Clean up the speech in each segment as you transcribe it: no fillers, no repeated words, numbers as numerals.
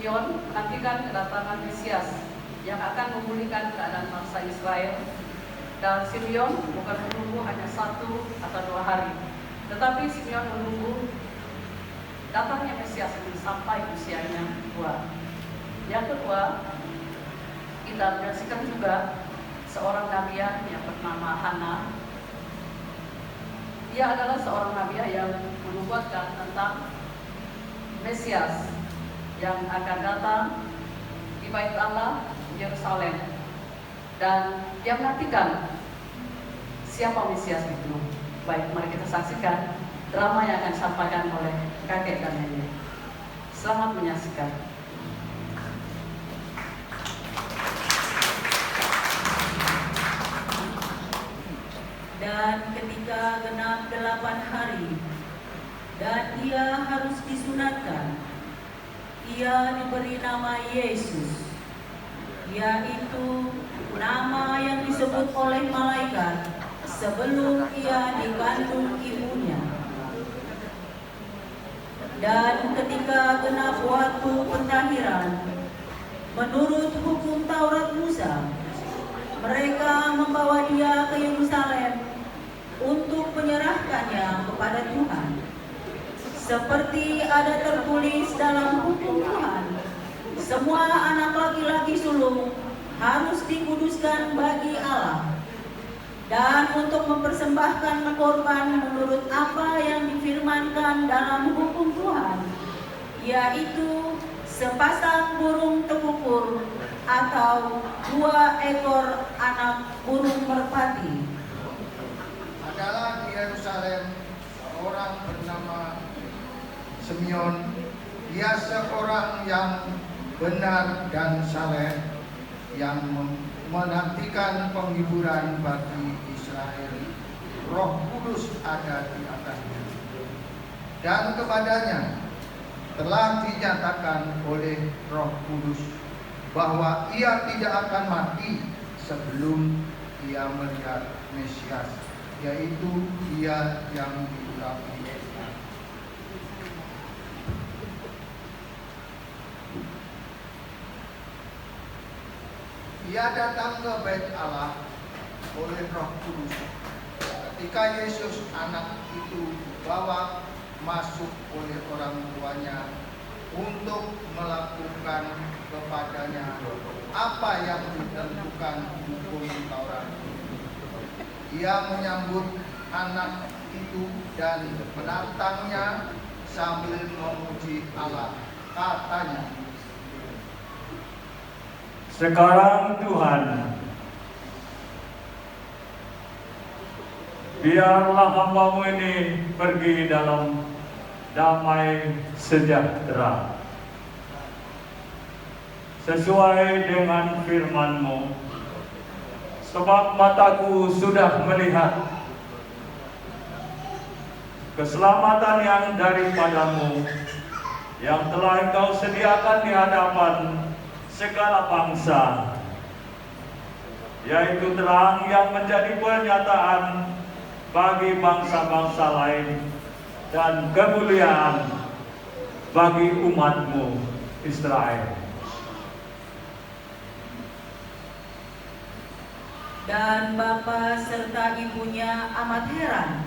Simeon menantikan kedatangan Mesias yang akan memulihkan keadaan bangsa Israel. Dan Simeon bukan menunggu hanya 1 atau 2 hari, tetapi Simeon menunggu datangnya Mesias ini sampai usianya tua. Yang kedua, kita menyaksikan juga seorang nabiah yang bernama Hana. Dia adalah seorang nabiah yang menubuatkan tentang Mesias yang akan datang di Bait Allah Yerusalem, dan dia menantikan siapa Mesias itu. Baik, mari kita saksikan drama yang akan disampaikan oleh kakek dan nenek. Selamat menyaksikan. Dan ketika genap 8 hari dan ia harus disunatkan, ia diberi nama Yesus, yaitu nama yang disebut oleh malaikat sebelum ia dikandung ibunya. Dan ketika genap waktu pentahiran, menurut hukum Taurat Musa, mereka membawa dia ke Yerusalem untuk menyerahkannya kepada Tuhan. Seperti ada tertulis dalam hukum Tuhan, semua anak laki-laki sulung harus dikuduskan bagi Allah, dan untuk mempersembahkan korban menurut apa yang difirmankan dalam hukum Tuhan, yaitu sepasang burung tekukur atau 2 ekor anak burung merpati. Adalah di Yerusalem seorang bernama Simeon. Dia seorang yang benar dan saleh, yang menantikan penghiburan bagi Israel. Roh Kudus ada di atasnya, dan kepadanya telah dinyatakan oleh Roh Kudus bahwa ia tidak akan mati sebelum ia melihat Mesias, yaitu dia yang diurapi. Ia datang ke Bait Allah oleh Roh Kudus ketika Yesus anak itu dibawa masuk oleh orang tuanya untuk melakukan kepadanya apa yang ditentukan hukum Taurat. Ia menyambut anak itu dan menantangnya sambil memuji Allah. Katanya, "Sekarang Tuhan, biarlah hamba-Mu ini pergi dalam damai sejahtera, sesuai dengan firman-Mu, sebab mataku sudah melihat keselamatan yang daripada-Mu, yang telah Engkau sediakan di hadapan segala bangsa, yaitu terang yang menjadi pernyataan bagi bangsa-bangsa lain dan kemuliaan bagi umat-Mu Israel." Dan bapa serta ibunya amat heran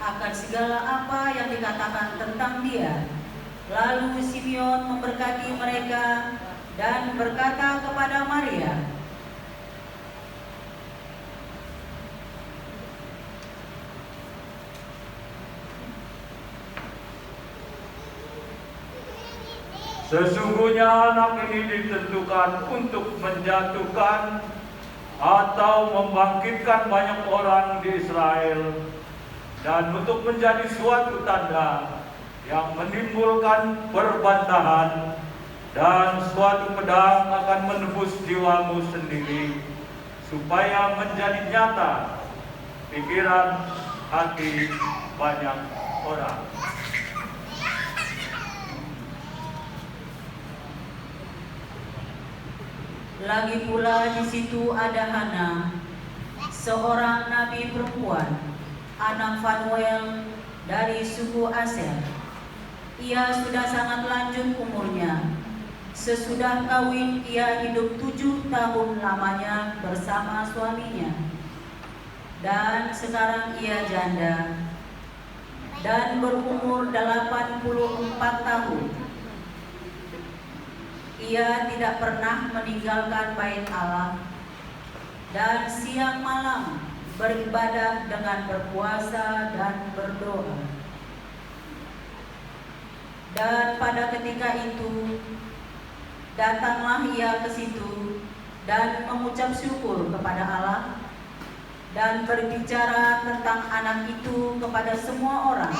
akan segala apa yang dikatakan tentang dia. Lalu Simeon memberkati mereka dan berkata kepada Maria, "Sesungguhnya anak ini ditentukan untuk menjatuhkan atau membangkitkan banyak orang di Israel, dan untuk menjadi suatu tanda yang menimbulkan perbantahan, dan suatu pedang akan menembus jiwamu sendiri, supaya menjadi nyata pikiran hati banyak orang." Lagi pula di situ ada Hana, seorang nabi perempuan, anak Fanuel dari suku Aser. Ia sudah sangat lanjut umurnya, Sesudah kawin ia hidup 7 tahun lamanya bersama suaminya. Dan sekarang ia janda dan berumur 84 tahun. Ia tidak pernah meninggalkan bait Allah dan siang malam beribadah dengan berpuasa dan berdoa. Dan pada ketika itu datanglah ia ke situ dan mengucap syukur kepada Allah dan berbicara tentang anak itu kepada semua orang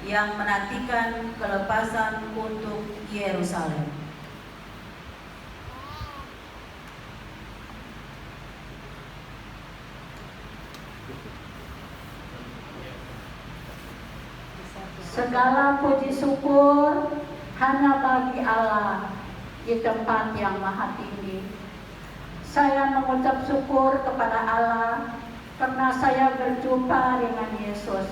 yang menantikan kelepasan untuk Yerusalem. Segala puji syukur hanya bagi Allah di tempat yang maha tinggi. Saya mengucap syukur kepada Allah karena saya berjumpa dengan Yesus.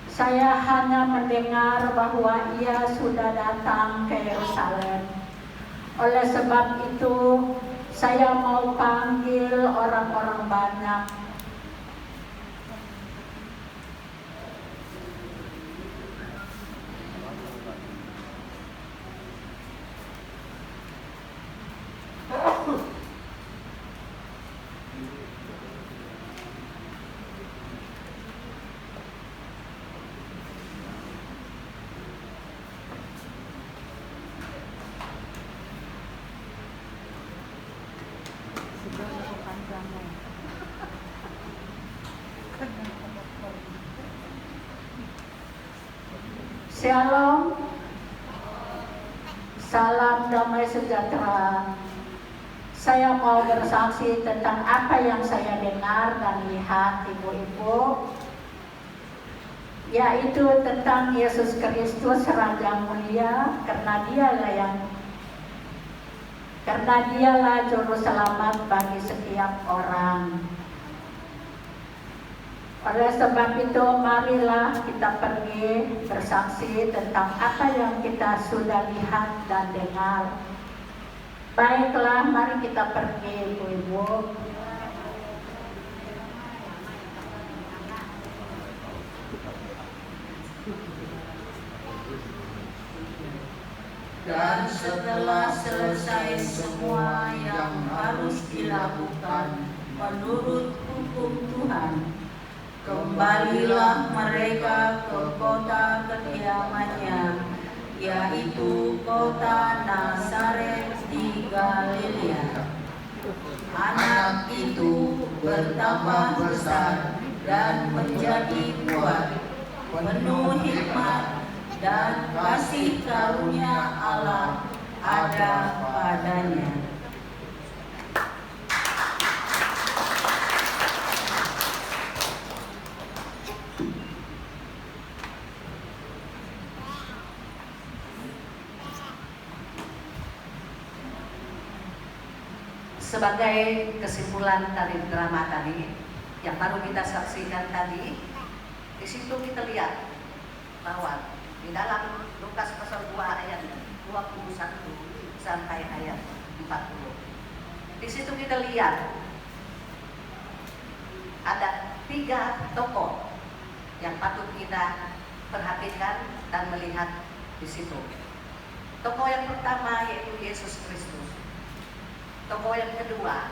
Saya hanya mendengar bahwa ia sudah datang ke Yerusalem. Oleh sebab itu, saya mau panggil orang-orang banyak. Shalom, salam damai sejahtera. Saya mau bersaksi tentang apa yang saya dengar dan lihat ibu-ibu, yaitu tentang Yesus Kristus Raja Mulia, karena dialah juru selamat bagi setiap orang. Oleh sebab itu, marilah kita pergi bersaksi tentang apa yang kita sudah lihat dan dengar. Baiklah, mari kita pergi, ibu-ibu. Dan setelah selesai semua yang harus dilakukan menurut hukum Tuhan, kembalilah mereka ke kota kediamannya, yaitu kota Nazaret di Galilea. Anak itu bertambah besar dan menjadi kuat, penuh hikmat dan kasih karunia Allah ada padanya. Sebagai kesimpulan dari drama tadi yang baru kita saksikan tadi, di situ kita lihat bahwa di dalam Lukas pasal 2 ayat 21 sampai ayat 40, di situ kita lihat ada 3 tokoh yang patut kita perhatikan dan melihat di situ. Tokoh yang pertama yaitu Yesus Kristus. Tokoh yang kedua